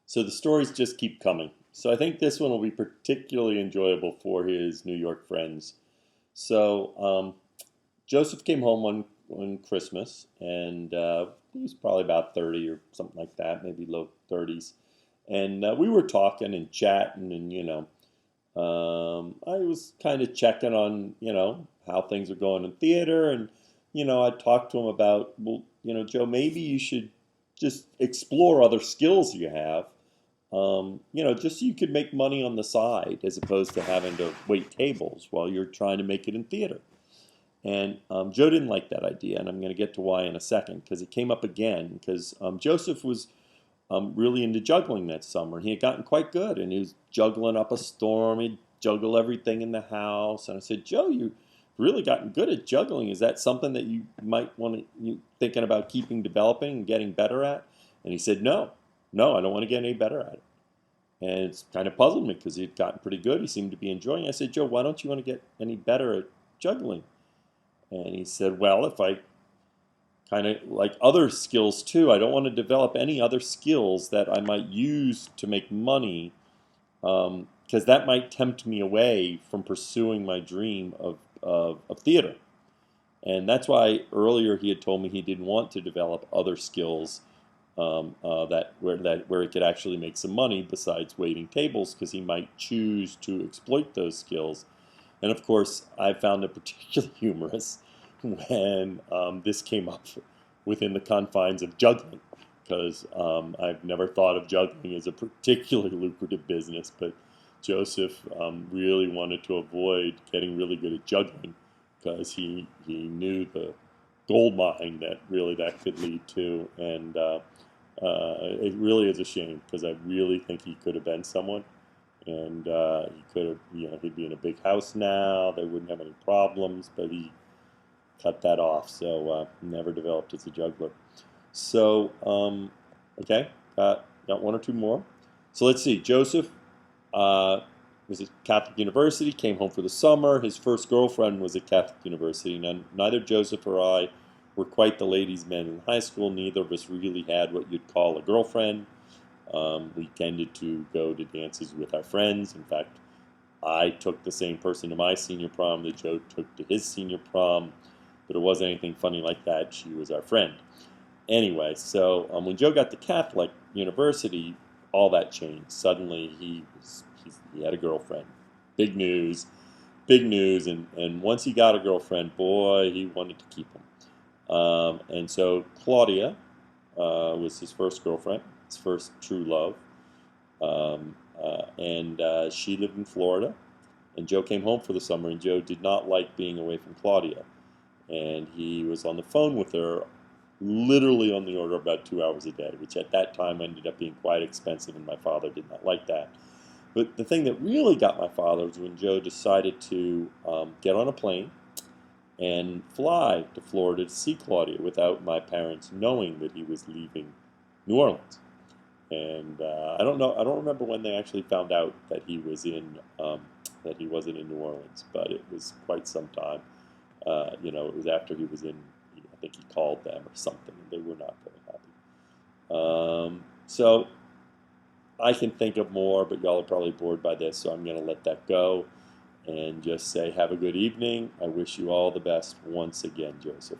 So the stories just keep coming. So I think this one will be particularly enjoyable for his New York friends. So Joseph came home one Christmas, and he was probably about 30 or something like that, maybe low 30s. And we were talking and chatting, and I was kind of checking on how things are going in theater, and I talked to him about, well, Joe, maybe you should just explore other skills you have, just so you could make money on the side as opposed to having to wait tables while you're trying to make it in theater. And Joe didn't like that idea, and I'm going to get to why in a second, because it came up again, because Joseph was really into juggling that summer. He had gotten quite good, and he was juggling up a storm. He'd juggle everything in the house. And I said, Joe, you've really gotten good at juggling. Is that something that you might want to, you thinking about keeping developing and getting better at? And he said, no, I don't want to get any better at it. And it's kind of puzzled me because he'd gotten pretty good. He seemed to be enjoying it. I said, Joe, why don't you want to get any better at juggling? And he said, well, if I kind of like other skills too, I don't want to develop any other skills that I might use to make money, because that might tempt me away from pursuing my dream of theater. And that's why earlier he had told me he didn't want to develop other skills, where he could actually make some money besides waiting tables, because he might choose to exploit those skills. And of course, I found it particularly humorous when this came up within the confines of juggling, because I've never thought of juggling as a particularly lucrative business, but Joseph really wanted to avoid getting really good at juggling because he knew the gold mine that really that could lead to. And it really is a shame, because I really think he could have been someone, and he could have, he'd be in a big house now. They wouldn't have any problems, but he cut that off. So never developed as a juggler. So okay, got one or two more. So let's see. Joseph was at Catholic University. Came home for the summer. His first girlfriend was at Catholic University. Now, neither Joseph or I were quite the ladies' men in high school. Neither of us really had what you'd call a girlfriend. We tended to go to dances with our friends. In fact, I took the same person to my senior prom that Joe took to his senior prom, but it wasn't anything funny like that. She was our friend. Anyway, so when Joe got to Catholic University, all that changed. Suddenly, he had a girlfriend. Big news, big news. And once he got a girlfriend, boy, he wanted to keep them. And so Claudia was his first girlfriend, his first true love. And she lived in Florida. And Joe came home for the summer, and Joe did not like being away from Claudia. And he was on the phone with her literally on the order of about 2 hours a day, which at that time ended up being quite expensive, and my father did not like that. But the thing that really got my father was when Joe decided to get on a plane and fly to Florida to see Claudia without my parents knowing that he was leaving New Orleans. And I don't know. I don't remember when they actually found out that he was that he wasn't in New Orleans, but it was quite some time. It was after he was in. I think he called them or something, and they were not very happy. So I can think of more, but y'all are probably bored by this, so I'm going to let that go and just say have a good evening. I wish you all the best once again, Joseph.